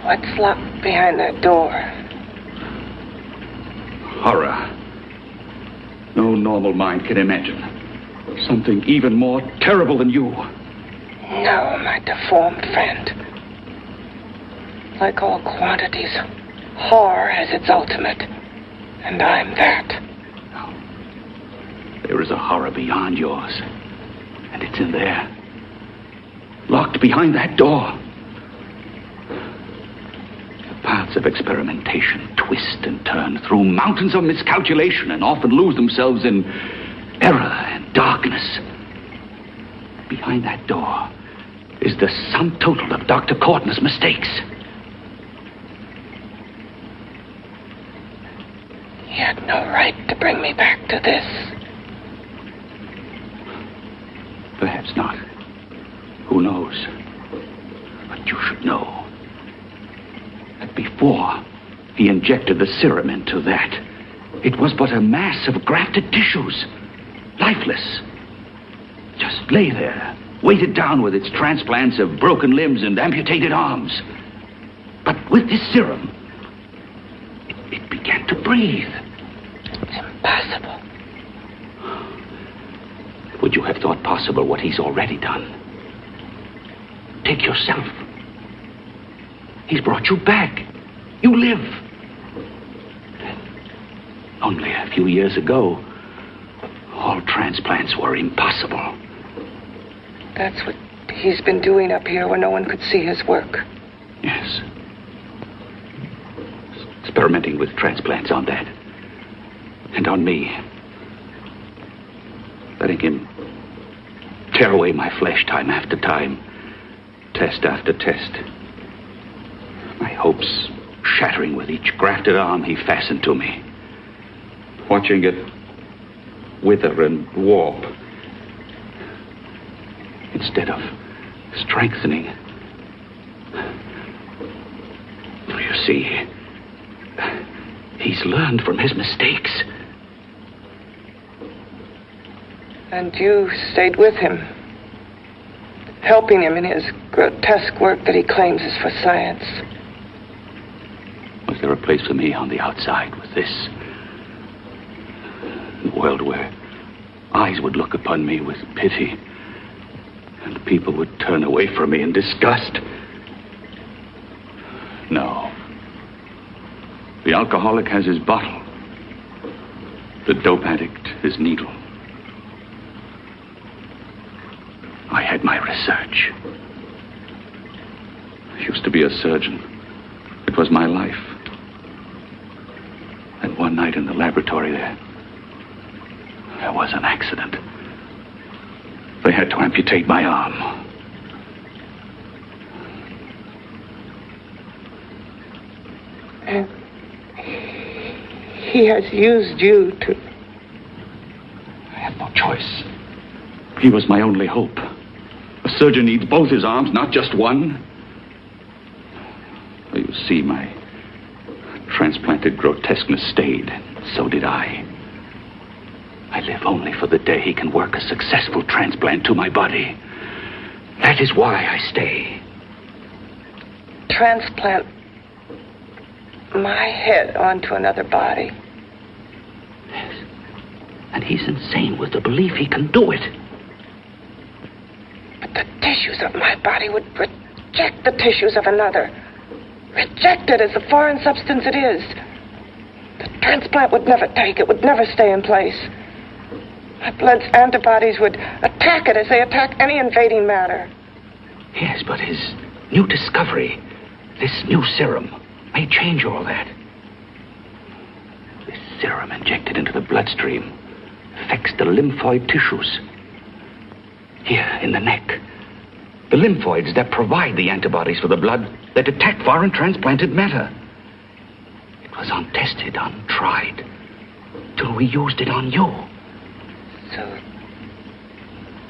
What's locked behind that door? Horror. No normal mind can imagine. Something even more terrible than you. No, my deformed friend. Like all quantities, horror has its ultimate. And I'm that. No. There is a horror beyond yours. And it's in there. Locked behind that door. The paths of experimentation twist and turn through mountains of miscalculation and often lose themselves in error and darkness. Behind that door is the sum total of Dr. Cortner's mistakes. He had no right to bring me back to this. Perhaps not. Who knows? But you should know that before he injected the serum into that, it was but a mass of grafted tissues, lifeless. Just lay there, weighted down with its transplants of broken limbs and amputated arms. But with this serum, it began to breathe. It's impossible. Would you have thought possible what he's already done? Take yourself. He's brought you back. You live. Only a few years ago, all transplants were impossible. That's what he's been doing up here where no one could see his work. Yes. Experimenting with transplants on that. And on me. Letting him tear away my flesh time after time. Test after test. My hopes shattering with each grafted arm he fastened to me. Watching it wither and warp. Instead of strengthening. You see, he's learned from his mistakes. And you stayed with him, helping him in his grotesque work that he claims is for science. Was there a place for me on the outside with this? A world where eyes would look upon me with pity and people would turn away from me in disgust? No. The alcoholic has his bottle. The dope addict his needle. I had my research. I used to be a surgeon. It was my life. And one night in the laboratory there was an accident. They had to amputate my arm. And he has used you to... I had no choice. He was my only hope. A surgeon needs both his arms, not just one. You see, my transplanted grotesqueness stayed. So did I. I live only for the day he can work a successful transplant to my body. That is why I stay. Transplant my head onto another body. Yes. And he's insane with the belief he can do it. But the tissues of my body would reject the tissues of another. Reject it as the foreign substance it is. The transplant would never take it, would never stay in place. My blood's antibodies would attack it as they attack any invading matter. Yes, but his new discovery, this new serum, may change all that. This serum injected into the bloodstream affects the lymphoid tissues. Here, in the neck. The lymphoids that provide the antibodies for the blood that attack foreign transplanted matter. It was untested, untried, till we used it on you. So,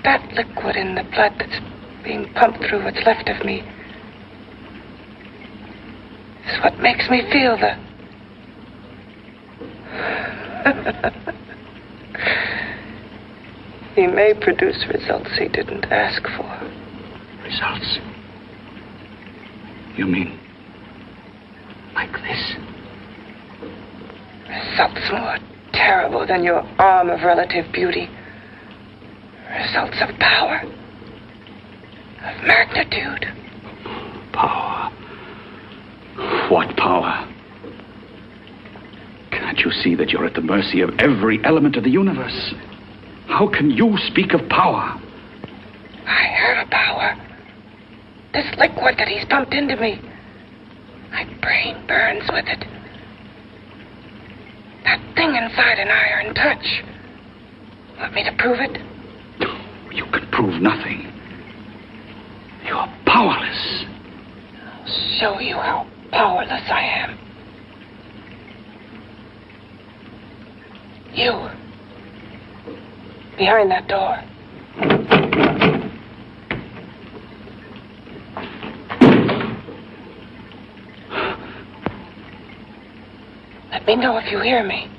that liquid in the blood that's being pumped through what's left of me It's what makes me feel the... He may produce results he didn't ask for. Results? You mean like this? Results more terrible than your arm of relative beauty. Results of power. Of magnitude. Power. What power? Can't you see that you're at the mercy of every element of the universe? How can you speak of power? I have power. This liquid that he's pumped into me. My brain burns with it. That thing inside an iron touch. Want me to prove it? You can prove nothing. You're powerless. I'll show you how powerless I am. You. Behind that door. Let me know if you hear me.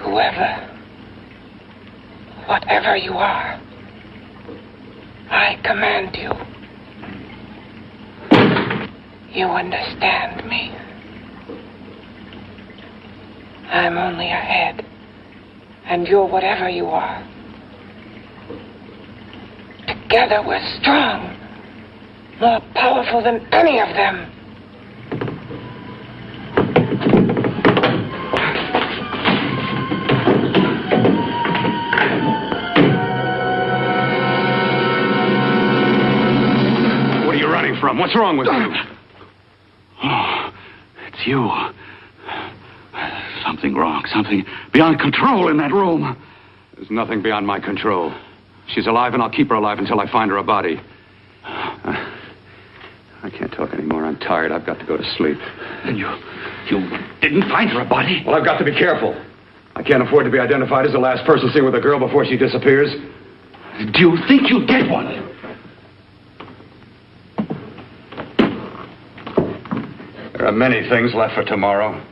Whoever, whatever you are, I command you. You understand me. I'm only a head, and you're whatever you are. Together we're strong, more powerful than any of them. What are you running from? What's wrong with you? Oh, it's you. Something wrong, something beyond control in that room. There's nothing beyond my control. She's alive, and I'll keep her alive until I find her a body. I can't talk anymore. I'm tired. I've got to go to sleep. And you didn't find her a body? Well, I've got to be careful. I can't afford to be identified as the last person seen with a girl before she disappears. Do you think you'll get one? There are many things left for tomorrow.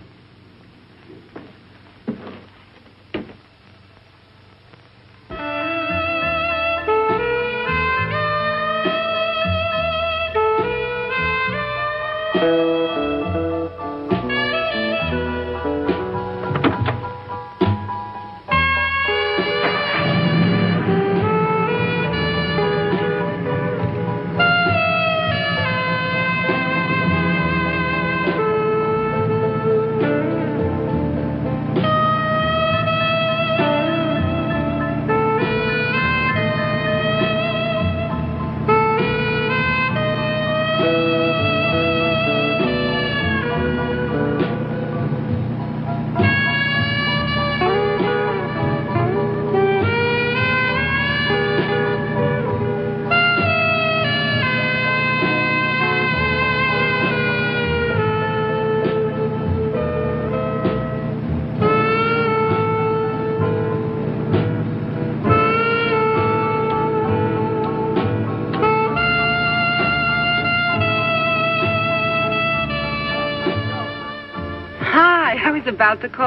About to call